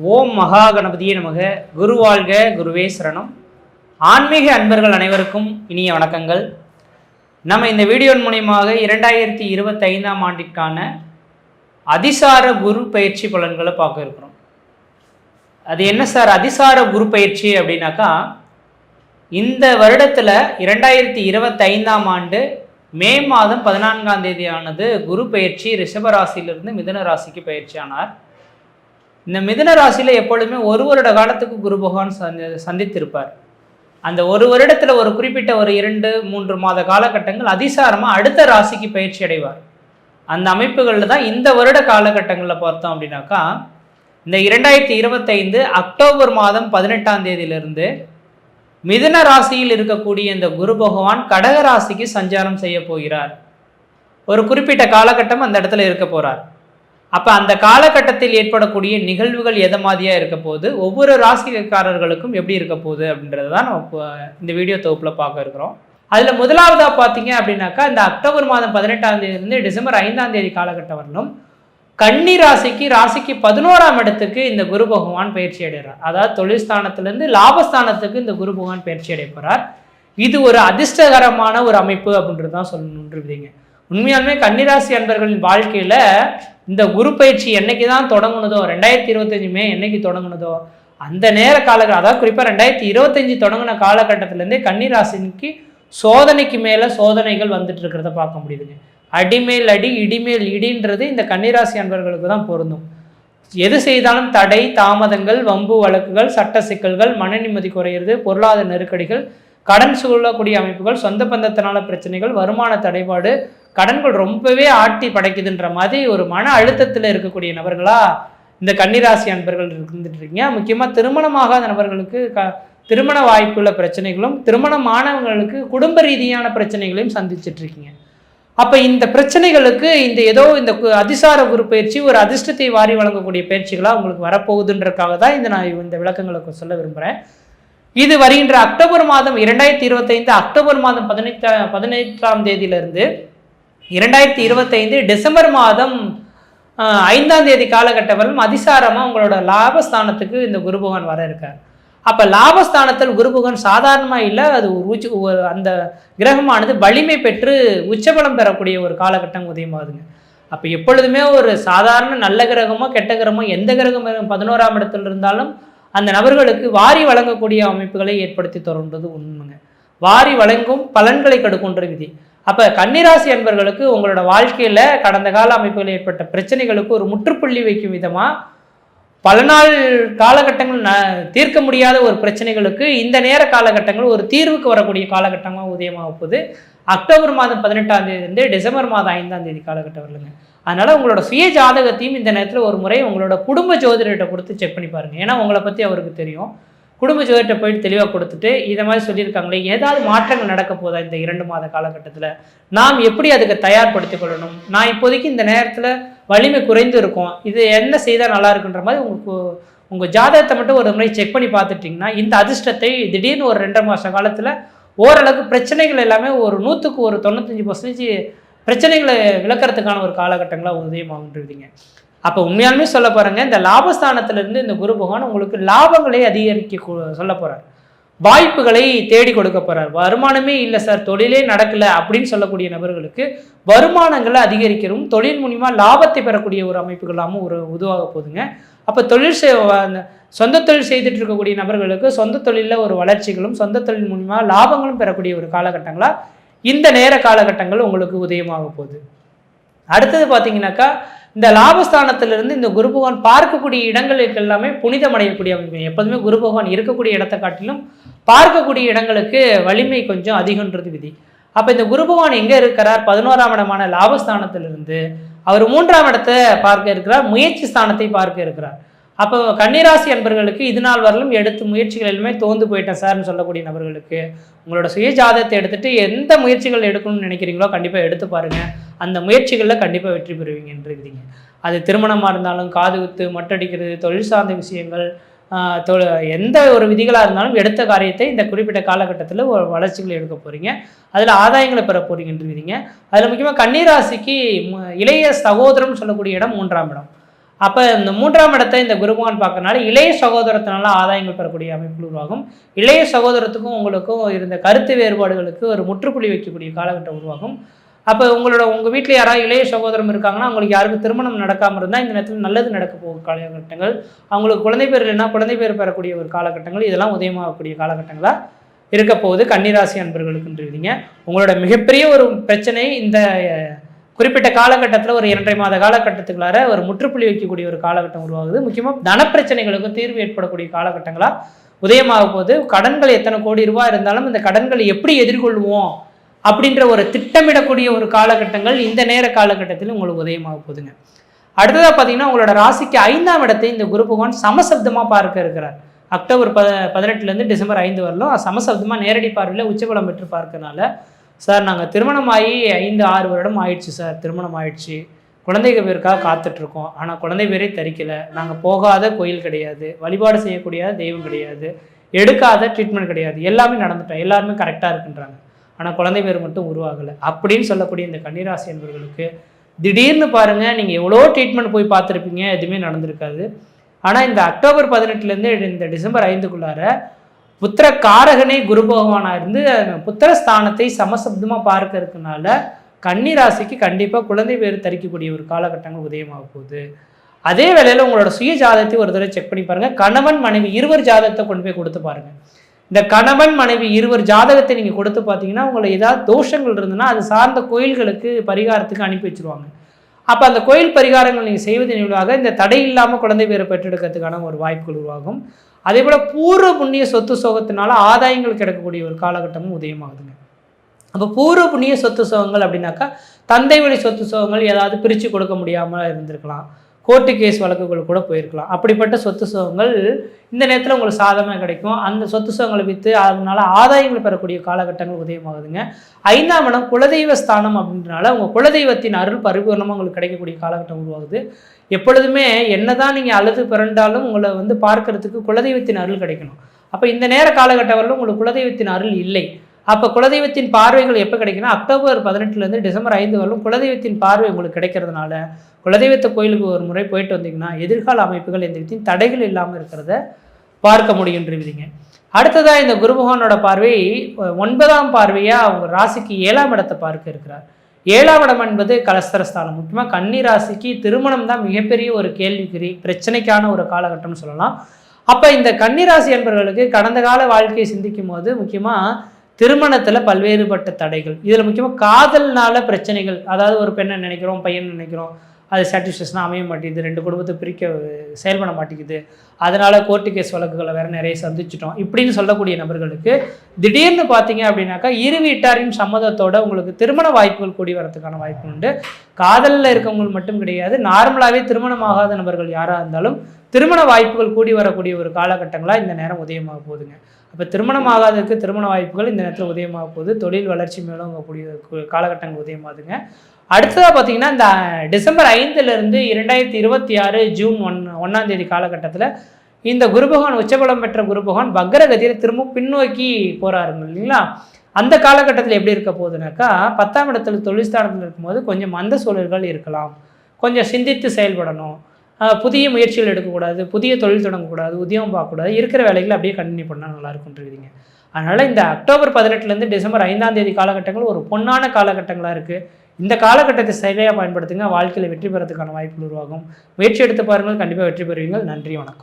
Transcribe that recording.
ஓம் மகா கணபதியே நமக. குரு வாழ்க, குருவே சரணம். ஆன்மீக அன்பர்கள் அனைவருக்கும் இனிய வணக்கங்கள். நம்ம இந்த வீடியோன் மூலியமாக 2025ஆம் ஆண்டிற்கான அதிசார குரு பயிற்சி பலன்களை பார்க்க இருக்கிறோம். அது என்ன சார் அதிசார குரு பயிற்சி அப்படின்னாக்கா, இந்த வருடத்தில் 2025ஆம் ஆண்டு மே மாதம் 14ஆம் தேதியானது குரு பயிற்சி ரிஷபராசியிலிருந்து மிதுன ராசிக்கு பயிற்சி ஆனார். இந்த மிதுன ராசியில் எப்பொழுதுமே ஒரு வருட காலத்துக்கு குரு பகவான் சந்தித்திருப்பார். அந்த ஒரு வருடத்தில் ஒரு குறிப்பிட்ட ஒரு 2-3 மாத காலகட்டங்கள் அதிசாரமாக அடுத்த ராசிக்கு பயிற்சி அடைவார். அந்த அமைப்புகளில் தான் இந்த வருட காலகட்டங்களில் பார்த்தோம் அப்படின்னாக்கா, இந்த 2025 அக்டோபர் மாதம் 18ஆம் தேதியிலிருந்து மிதுன ராசியில் இருக்கக்கூடிய இந்த குரு பகவான் கடக ராசிக்கு சஞ்சாரம் செய்ய போகிறார். ஒரு குறிப்பிட்ட காலகட்டம் அந்த இடத்துல இருக்க போகிறார். அப்போ அந்த காலகட்டத்தில் ஏற்படக்கூடிய நிகழ்வுகள் எதை மாதிரியாக இருக்க போகுது, ஒவ்வொரு ராசிக்காரர்களுக்கும் எப்படி இருக்க போகுது அப்படின்றது தான் நம்ம இந்த வீடியோ தொகுப்பில் பார்க்க இருக்கிறோம். அதில் முதலாவதாக பார்த்தீங்க அப்படின்னாக்கா, இந்த அக்டோபர் மாதம் 18ஆம் தேதியிலிருந்து டிசம்பர் 5ஆம் தேதி காலகட்டம் வரணும் கன்னி ராசிக்கு 11ஆம் இடத்துக்கு இந்த குரு பகவான் பயிற்சி அடைகிறார். அதாவது தொழில் ஸ்தானத்திலிருந்து லாபஸ்தானத்துக்கு இந்த குரு பகவான் பயிற்சி அடைய போகிறார். இது ஒரு அதிர்ஷ்டகரமான ஒரு அமைப்பு அப்படின்றது தான் சொல்லணுன்றீங்க. உண்மையாலுமே கன்னிராசி அன்பர்களின் வாழ்க்கையில் இந்த குரு பயிற்சி என்னைக்கு தான் தொடங்குனதோ, 2025 மே என்னைக்கு தொடங்குனதோ அந்த நேர அதாவது குறிப்பாக 2025 தொடங்கின காலகட்டத்திலேருந்தே கன்னிராசிக்கு சோதனைக்கு மேலே சோதனைகள் வந்துட்டு இருக்கிறத பார்க்க முடியுதுங்க. அடிமேல் அடி இடிமேல் இடின்றது இந்த கன்னிராசி அன்பர்களுக்கு தான் பொருந்தும். எது செய்தாலும் தடை, தாமதங்கள், வம்பு வழக்குகள், சட்ட சிக்கல்கள், மன நிம்மதி குறையிறது, பொருளாதார நெருக்கடிகள், கடன் சூழக்கூடிய அமைப்புகள், சொந்த பந்தத்தினால பிரச்சனைகள், வருமான தடைபாடு, கடன்கள் ரொம்பவே ஆட்டி படைக்குதுன்ற மாதிரி ஒரு மன அழுத்தத்தில் இருக்கக்கூடிய நபர்களா இந்த கன்னிராசி அன்பர்கள் இருந்துட்டு இருக்கீங்க. முக்கியமாக திருமணமாகாத நபர்களுக்கு திருமண வாய்ப்புள்ள பிரச்சனைகளும், திருமணமானவங்களுக்கு குடும்ப ரீதியான பிரச்சனைகளையும் சந்திச்சுட்டு இருக்கீங்க. அப்போ இந்த பிரச்சனைகளுக்கு இந்த அதிசார குரு பயிற்சி ஒரு அதிர்ஷ்டத்தை வாரி வழங்கக்கூடிய பயிற்சிகளாக உங்களுக்கு வரப்போகுதுன்றக்காக தான் நான் இந்த விளக்கங்களை சொல்ல விரும்புகிறேன். இது வருகின்ற அக்டோபர் மாதம் 2025 அக்டோபர் மாதம் 18ஆம் தேதியிலிருந்து 2025 டிசம்பர் மாதம் 5ஆம் தேதி காலகட்டம் வரையும் அதிசாரமாக உங்களோட லாபஸ்தானத்துக்கு இந்த குரு பகவான் வர இருக்கார். அப்போ லாபஸ்தானத்தில் குரு பகவான் சாதாரணமாக இல்லை, அது அந்த கிரகமானது வலிமை பெற்று உச்சபலம் பெறக்கூடிய ஒரு காலகட்டம் உதயமாகுதுங்க. அப்போ எப்பொழுதுமே ஒரு சாதாரண நல்ல கிரகமோ கெட்ட கிரகமோ எந்த கிரகம் 11ஆம் இடத்துல இருந்தாலும் அந்த நபர்களுக்கு வாரி வழங்கக்கூடிய அமைப்புகளை ஏற்படுத்தி தருன்றது உண்மைங்க. வாரி வழங்கும் பலன்களை கெடுக்கின்ற விதி. அப்போ கன்னிராசி அன்பர்களுக்கு உங்களோட வாழ்க்கையில் கடந்த கால அமைப்புகளில் ஏற்பட்ட பிரச்சனைகளுக்கு ஒரு முற்றுப்புள்ளி வைக்கும் விதமாக பல நாள் காலகட்டங்கள் தீர்க்க முடியாத ஒரு பிரச்சனைகளுக்கு இந்த நேர காலகட்டங்கள் ஒரு தீர்வுக்கு வரக்கூடிய காலகட்டமாக உதயமாக போகுது. அக்டோபர் மாதம் 18ஆம் தேதியிலிருந்து டிசம்பர் மாதம் 5ஆம் தேதி காலகட்டம் வரலுங்க. அதனால் உங்களோட சுய ஜாதகத்தையும் இந்த நேரத்தில் ஒரு முறை உங்களோட குடும்ப ஜோதிடர்கிட்ட கொடுத்து செக் பண்ணி பாருங்கள். ஏன்னா உங்களை பற்றி அவருக்கு தெரியும். குடும்ப ஜோதிடர்கிட்ட போயிட்டு தெளிவாக கொடுத்துட்டு இதை மாதிரி சொல்லியிருக்காங்களே, ஏதாவது மாற்றங்கள் நடக்க போதா இந்த 2 மாத காலகட்டத்தில், நாம் எப்படி அதுக்கு தயார்படுத்தி கொள்ளணும், நான் இப்போதைக்கு இந்த நேரத்தில் வலிமை குறைந்து இருக்கும், இது என்ன செய்தால் நல்லா இருக்குன்ற மாதிரி உங்கள் ஜாதகத்தை மட்டும் ஒரு முறை செக் பண்ணி பார்த்துட்டிங்கன்னா இந்த அதிர்ஷ்டத்தை திடீர்னு ஒரு 2 மாத காலத்தில் ஓரளவுக்கு பிரச்சனைகள் எல்லாமே ஒரு 100க்கு ஒரு 95% பிரச்சனைகளை விளக்கிறதுக்கான ஒரு காலகட்டங்களாக உதயமாகுன்றீங்க. அப்போ உண்மையாலுமே சொல்ல போகிறேங்க, இந்த லாபஸ்தானத்திலிருந்து இந்த குரு பகவான் உங்களுக்கு லாபங்களை அதிகரிக்க சொல்ல போகிறார், வாய்ப்புகளை தேடி கொடுக்க போகிறார். வருமானமே இல்லை சார், தொழிலே நடக்கலை அப்படின்னு சொல்லக்கூடிய நபர்களுக்கு வருமானங்களை அதிகரிக்கிறோம், தொழில் மூலிமா லாபத்தை பெறக்கூடிய ஒரு அமைப்புகளாகவும் உருவாக போகுதுங்க. அப்போ சொந்த தொழில் செய்துட்டு இருக்கக்கூடிய நபர்களுக்கு சொந்த தொழிலில் ஒரு வளர்ச்சிகளும் சொந்த தொழில் மூலிமா லாபங்களும் பெறக்கூடிய ஒரு காலகட்டங்களாக இந்த நேர காலகட்டங்கள் உங்களுக்கு உதயமாக போகுது. அடுத்தது பார்த்தீங்கன்னாக்கா, இந்த லாபஸ்தானத்திலிருந்து இந்த குரு பகவான் பார்க்கக்கூடிய இடங்களுக்கு எல்லாமே புனிதமடையக்கூடிய அமைப்பு. எப்போதுமே குரு பகவான் இருக்கக்கூடிய இடத்தை காட்டிலும் பார்க்கக்கூடிய இடங்களுக்கு வலிமை கொஞ்சம் அதிகன்றது விதி. அப்போ இந்த குரு பகவான் எங்கே இருக்கிறார், 11ஆம் இடமான லாபஸ்தானத்திலிருந்து அவர் 3ஆம் இடத்தை பார்க்க இருக்கிறார், முயற்சி ஸ்தானத்தை பார்க்க இருக்கிறார். அப்போ கன்னிராசி அன்பர்களுக்கு இது நாள் வரலும் எடுத்து முயற்சிகள் எல்லாமே தோந்து போயிட்டேன் சார்னு சொல்லக்கூடிய நபர்களுக்கு உங்களோட சுய ஜாதகத்தை எடுத்துகிட்டு எந்த முயற்சிகள் எடுக்கணும்னு நினைக்கிறீங்களோ கண்டிப்பாக எடுத்து பாருங்கள். அந்த முயற்சிகளில் கண்டிப்பாக வெற்றி பெறுவீங்கன்றீங்க. அது திருமணமாக இருந்தாலும், காது குத்து, மட்டடிக்கிறது, தொழில் சார்ந்த விஷயங்கள், எந்த ஒரு விதிகளாக இருந்தாலும் எடுத்த காரியத்தை இந்த குறிப்பிட்ட காலகட்டத்தில் ஒரு வளர்ச்சிகளை எடுக்க போகிறீங்க, அதில் ஆதாயங்களை பெற போகிறீங்கன்றீங்க. அதில் முக்கியமாக கன்னிராசிக்கு இளைய சகோதரம் சொல்லக்கூடிய இடம் 3ஆம் இடம். அப்போ இந்த 3ஆம் இடத்தை இந்த குரு பகவான் பார்க்கறனால இளைய சகோதரத்தினால ஆதாயங்கள் பெறக்கூடிய அமைப்புகள் உருவாகும். இளைய சகோதரத்துக்கும் உங்களுக்கும் இருந்த கருத்து வேறுபாடுகளுக்கு ஒரு முற்றுப்புள்ளி வைக்கக்கூடிய காலகட்டம் உருவாகும். அப்போ உங்கள் வீட்டில் யாராவது இளைய சகோதரம் இருக்காங்கன்னா, அவங்களுக்கு யாருக்கும் திருமணம் நடக்காமல் இருந்தால் இந்த நேரத்தில் நல்லது நடக்க போகும் காலகட்டங்கள். அவங்களுக்கு குழந்தை பேர் இல்லைன்னா குழந்தை பேர் பெறக்கூடிய ஒரு காலகட்டங்கள், இதெல்லாம் உதயமாகக்கூடிய காலகட்டங்களாக இருக்க போகுது கன்னிராசி அன்பர்களுக்குன்றீங்க. உங்களோட மிகப்பெரிய ஒரு பிரச்சனை இந்த குறிப்பிட்ட காலகட்டத்தில் ஒரு 2.5 மாத காலகட்டத்துக்குள்ளார ஒரு முற்றுப்புள்ளி வைக்கக்கூடிய ஒரு காலகட்டம் உருவாகுது. முக்கியமாக தனப்பிரச்சனைகளுக்கும் தீர்வு ஏற்படக்கூடிய காலகட்டங்களாக உதயமாக போகுது. கடன்கள் எத்தனை கோடி ரூபாய் இருந்தாலும் இந்த கடன்களை எப்படி எதிர்கொள்வோம் அப்படின்ற ஒரு திட்டமிடக்கூடிய ஒரு காலகட்டங்கள் இந்த நேர காலகட்டத்தில் உங்களுக்கு உதயமாக போகுதுங்க. அடுத்ததாக பார்த்தீங்கன்னா, உங்களோட ராசிக்கு 5ஆம் இடத்தை இந்த குரு பகவான் சமசப்தமாக பார்க்க இருக்கிறார். அக்டோபர் 18 டிசம்பர் 5 வரலும் சமசப்தமாக நேரடி பார்வையில் உச்சபலம் பெற்று பார்க்கறனால, சார் நாங்கள் திருமணம் ஆகி 5-6 வருடம் ஆயிடுச்சு சார், திருமணம் ஆயிடுச்சு, குழந்தைகள் பேருக்காக காத்துட்ருக்கோம், ஆனால் குழந்தை பேரே தரிக்கலை, நாங்கள் போகாத கோயில் கிடையாது, வழிபாடு செய்யக்கூடிய தெய்வம் கிடையாது, எடுக்காத ட்ரீட்மெண்ட் கிடையாது, எல்லாமே நடந்துட்டோம், எல்லாருமே கரெக்டாக இருக்குன்றாங்க, ஆனால் குழந்தை பேர் மட்டும் உருவாகலை அப்படின்னு சொல்லக்கூடிய இந்த கன்னிராசி என்பவர்களுக்கு திடீர்னு பாருங்கள், நீங்கள் எவ்வளோ ட்ரீட்மெண்ட் போய் பார்த்துருப்பீங்க, எதுவுமே நடந்திருக்காது. ஆனால் இந்த அக்டோபர் 18 இந்த டிசம்பர் 5க்குள்ளார புத்திர காரகனே குரு பகவானாக இருந்து புத்திரஸ்தானத்தை சமசப்தமாக பார்க்க இருக்கனால கன்னிராசிக்கு கண்டிப்பாக குழந்தை பேர் தரிக்கக்கூடிய ஒரு காலகட்டங்கள் உதயமாக போகுது. அதே வேளையில் உங்களோட சுய ஜாதகத்தை ஒரு தடவை செக் பண்ணி பாருங்கள். கணவன் மனைவி இருவர் ஜாதகத்தை கொண்டு போய் கொடுத்து பாருங்கள். இந்த கணவன் மனைவி இருவர் ஜாதகத்தை நீங்கள் கொடுத்து பார்த்தீங்கன்னா, உங்களை ஏதாவது தோஷங்கள் இருந்ததுன்னா அது சார்ந்த கோயில்களுக்கு பரிகாரத்துக்கு அனுப்பி வச்சுருவாங்க. அப்போ அந்த கோயில் பரிகாரங்கள் நீங்கள் செய்வதன் விளைவாக இந்த தடை இல்லாமல் குழந்தை பேரை பெற்றெடுக்கிறதுக்கான ஒரு வாய்ப்புகள் உருவாகும். அதே போல் பூர்வ புண்ணிய சொத்து சோகத்தினால ஆதாயங்கள் கிடைக்கக்கூடிய ஒரு காலகட்டமும் உதயமாகுதுங்க. அப்போ பூர்வ புண்ணிய சொத்து சோகங்கள் அப்படின்னாக்கா, தந்தை வழி சொத்து சோகங்கள் ஏதாவது பிரித்து கொடுக்க முடியாமல் இருந்திருக்கலாம், கோர்ட்டு கேஸ் வழக்குகள் கூட போயிருக்கலாம். அப்படிப்பட்ட சொத்து சோகங்கள் இந்த நேரத்தில் உங்களுக்கு சாதகமாக கிடைக்கும். அந்த சொத்து சோகங்களை விற்று அதனால ஆதாயங்கள் பெறக்கூடிய காலகட்டங்கள் உதயமாகுதுங்க. 5ஆம் இடம் குலதெய்வ ஸ்தானம் அப்படின்றனால உங்கள் குலதெய்வத்தின் அருள் பரிபூர்ணமாக உங்களுக்கு கிடைக்கக்கூடிய காலகட்டம் உருவாகுது. எப்பொழுதுமே என்னதான் நீங்கள் அழுது பிறண்டாலும் உங்களை பார்க்கறதுக்கு குலதெய்வத்தின் அருள் கிடைக்கணும். அப்போ இந்த நேர காலகட்டம் வரலும் உங்களுக்கு குலதெய்வத்தின் அருள் இல்லை. அப்போ குலதெய்வத்தின் பார்வைகள் எப்போ கிடைக்குன்னா, அக்டோபர் 18 டிசம்பர் 5 வரலும் குலதெய்வத்தின் பார்வை உங்களுக்கு கிடைக்கிறதுனால குலதெய்வத்தை கோயிலுக்கு ஒரு முறை போயிட்டு வந்தீங்கன்னா எதிர்கால அமைப்புகள் எந்த விதத்தின் தடைகள் இல்லாமல் இருக்கிறத பார்க்க முடியுன்றீங்க. அடுத்ததாக இந்த குரு பகவானோட பார்வை 9ஆம் பார்வையாக அவங்க ராசிக்கு 7ஆம் இடத்தை பார்க்க இருக்கிறார். 7ஆம் இடம் என்பது கலஸ்தரஸ்தானம். முக்கியமாக கன்னி ராசிக்கு திருமணம் தான் மிகப்பெரிய ஒரு கேள்விக்குறி, பிரச்சனைக்கான ஒரு காலகட்டம்னு சொல்லலாம். அப்போ இந்த கன்னிராசி என்பவர்களுக்கு கடந்த கால வாழ்க்கையை சிந்திக்கும் போது முக்கியமாக திருமணத்தில் பல்வேறுபட்ட தடைகள், இதில் முக்கியமாக காதல்னால பிரச்சனைகள், அதாவது ஒரு பெண்ணை நினைக்கிறோம், பையன் நினைக்கிறோம், அது சாட்டிஸ்ஃபேக்ஷனாக அமைய மாட்டேங்குது, 2 குடும்பத்தை பிரிக்க செயல்பட மாட்டேங்குது, அதனால் கோர்ட்டு கேஸ் வழக்குகளை வேறு நிறைய சந்திச்சிட்டோம் இப்படின்னு சொல்லக்கூடிய நபர்களுக்கு திடீர்னு பார்த்தீங்க அப்படின்னாக்கா இரு வீட்டாரின் சம்மதத்தோடு உங்களுக்கு திருமண வாய்ப்புகள் கூடி வரதுக்கான வாய்ப்பு உண்டு. காதலில் இருக்கவங்க மட்டும் கிடையாது, நார்மலாகவே திருமணமாகாத நபர்கள் யாராக இருந்தாலும் திருமண வாய்ப்புகள் கூடி வரக்கூடிய ஒரு காலகட்டங்களாக இந்த நேரம் உதயமாக போகுதுங்க. அப்போ திருமணம் ஆகாததுக்கு திருமண வாய்ப்புகள் இந்த நேரத்தில் உதயமாக போகுது. தொழில் வளர்ச்சி மேலும் கூடிய காலகட்டங்கள் உதயமாகுதுங்க. அடுத்ததாக பார்த்தீங்கன்னா, இந்த டிசம்பர் 5 2026 ஜூன் 1 காலகட்டத்தில் இந்த குரு பகவான் உச்சபலம் பெற்ற குரு பகவான் வக்ரகதியில் திரும்ப பின்னோக்கி போகிறாருங்க இல்லைங்களா. அந்த காலகட்டத்தில் எப்படி இருக்க போகுதுனாக்கா, 10ஆம் இடத்துல தொழில் ஸ்தானத்தில் இருக்கும்போது கொஞ்சம் மந்த சூழல்கள் இருக்கலாம், கொஞ்சம் சிந்தித்து செயல்படணும், புதிய முயற்சிகள் எடுக்கக்கூடாது, புதிய தொழில் தொடங்கக்கூடாது, உத்தியோகம் பார்க்கக்கூடாது, இருக்கிற வேலைகளை அப்படியே கண்டினியூ பண்ணால் நல்லா இருக்குன்றீங்க. அதனால் இந்த அக்டோபர் 18 டிசம்பர் 5 காலகட்டங்கள் ஒரு பொன்னான காலகட்டங்களாக இருக்குது. இந்த காலகட்டத்தை சரியாக பயன்படுத்துங்க, வாழ்க்கையில் வெற்றி பெறதுக்கான வாய்ப்புகள் உருவாகும். முயற்சி எடுத்து பாருங்கள், கண்டிப்பாக வெற்றி பெறுவீங்கள். நன்றி, வணக்கம்.